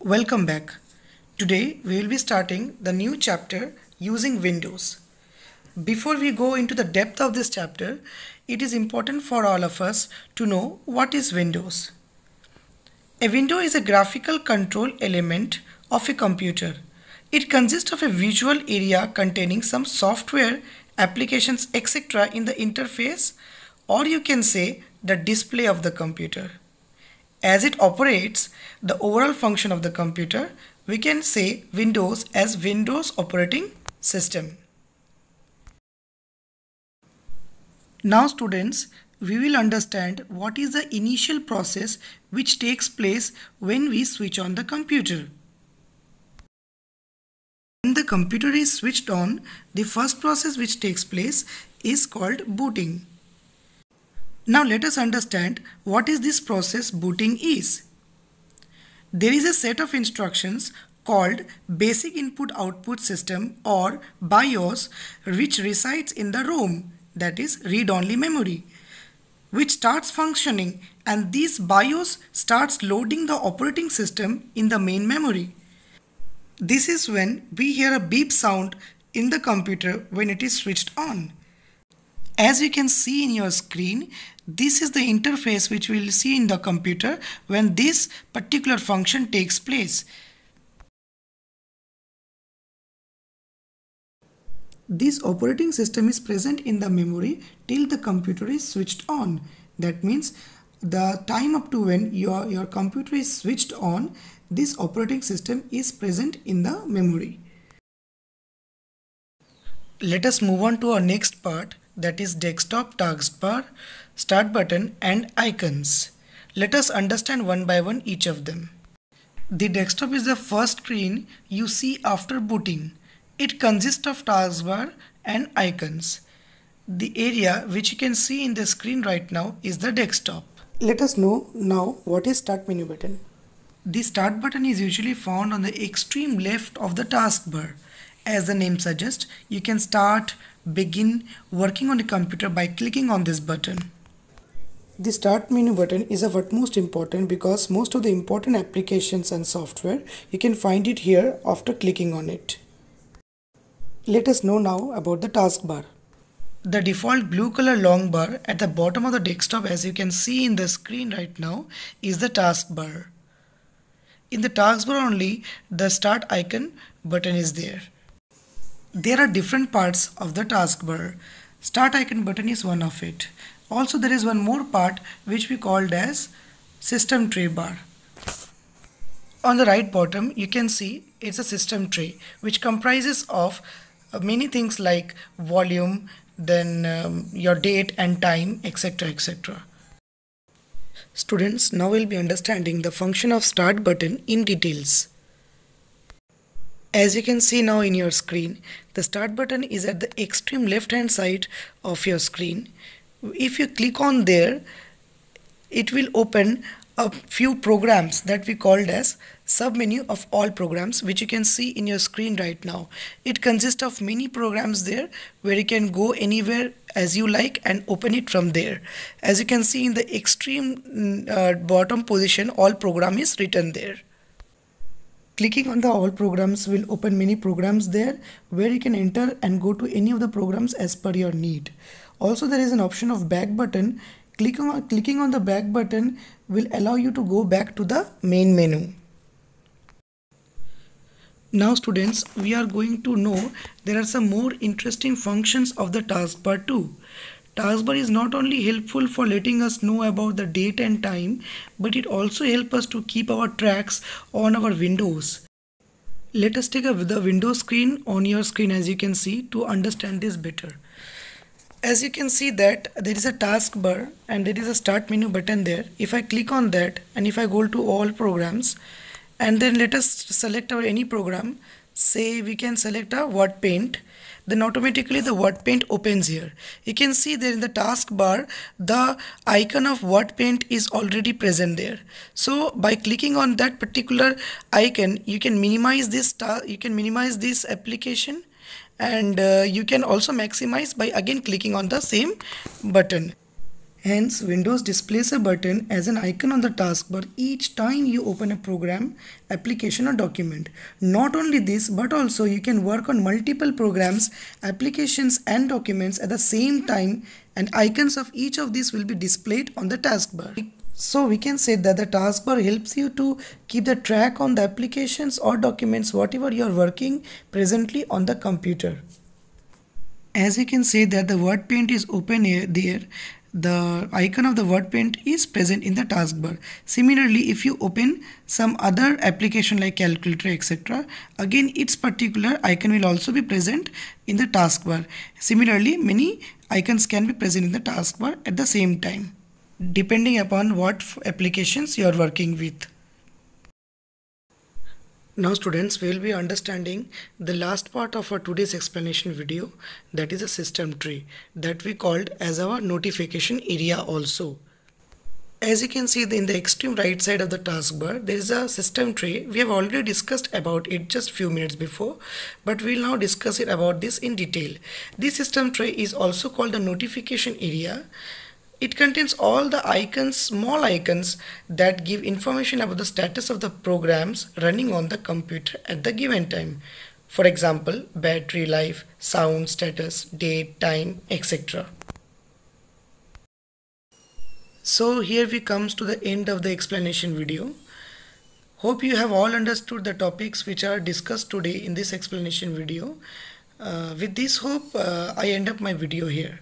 Welcome back. Today we will be starting the new chapter using Windows. Before we go into the depth of this chapter, it is important for all of us to know what is Windows. A window is a graphical control element of a computer. It consists of a visual area containing some software, applications, etc. in the interface, or you can say the display of the computer. As it operates the overall function of the computer, we can say Windows as Windows operating system. Now students, we will understand what is the initial process which takes place when we switch on the computer. When the computer is switched on, the first process which takes place is called booting. Now let us understand what is this process booting is. There is a set of instructions called Basic Input Output System or BIOS which resides in the ROM, that is read-only memory, which starts functioning, and this BIOS starts loading the operating system in the main memory. This is when we hear a beep sound in the computer when it is switched on. As you can see in your screen, this is the interface which we will see in the computer when this particular function takes place. This operating system is present in the memory till the computer is switched on. That means the time up to when your computer is switched on, this operating system is present in the memory. Let us move on to our next part, that is desktop taskbar, start button and icons. Let us understand one by one each of them. The desktop is the first screen you see after booting. It consists of taskbar and icons. The area which you can see in the screen right now is the desktop. Let us know now what is start menu button. The start button is usually found on the extreme left of the taskbar. As the name suggests, you can begin working on a computer by clicking on this button. The start menu button is of utmost importance because most of the important applications and software you can find it here after clicking on it. Let us know now about the taskbar. The default blue color long bar at the bottom of the desktop, as you can see in the screen right now, is the taskbar. In the taskbar only, the start icon button is there. There are different parts of the taskbar. Start icon button is one of it. Also there is one more part which we called as system tray bar. On the right bottom you can see it's a system tray which comprises of many things like volume, then your date and time, etc. etc. Students, now we'll be understanding the function of start button in details. As you can see now in your screen, the start button is at the extreme left hand side of your screen. If you click on there, it will open a few programs that we called as submenu of all programs, which you can see in your screen right now. It consists of many programs there where you can go anywhere as you like and open it from there. As you can see in the extreme bottom position, all program is written there. Clicking on the all programs will open many programs there where you can enter and go to any of the programs as per your need. Also there is an option of back button. Clicking on the back button will allow you to go back to the main menu. Now students, we are going to know there are some more interesting functions of the taskbar too. Taskbar is not only helpful for letting us know about the date and time, but it also helps us to keep our tracks on our windows. Let us take the Windows screen on your screen, as you can see, to understand this better. As you can see that there is a taskbar and there is a start menu button there. If I click on that and if I go to all programs and then let us select our any program, say we can select a WordPaint, then automatically the WordPaint opens here. You can see there in the taskbar the icon of WordPaint is already present there. So by clicking on that particular icon, you can minimize this application, and you can also maximize by again clicking on the same button. Hence, Windows displays a button as an icon on the taskbar each time you open a program, application or document. Not only this, but also you can work on multiple programs, applications and documents at the same time, and icons of each of these will be displayed on the taskbar. So we can say that the taskbar helps you to keep the track on the applications or documents whatever you are working presently on the computer. As you can see that the word paint is open here, there the icon of the word paint is present in the taskbar. Similarly, if you open some other application like calculator etc., again its particular icon will also be present in the taskbar. Similarly, many icons can be present in the taskbar at the same time, depending upon what applications you are working with. Now students, we will be understanding the last part of our today's explanation video, that is a system tree that we called as our notification area also. As you can see in the extreme right side of the taskbar, there is a system tray. We have already discussed about it just few minutes before, but we will now discuss it about this in detail. This system tray is also called the notification area. It contains all the icons, small icons that give information about the status of the programs running on the computer at the given time. For example, battery life, sound status, date, time, etc. So here we comes to the end of the explanation video. Hope you have all understood the topics which are discussed today in this explanation video. With this hope, I end up my video here.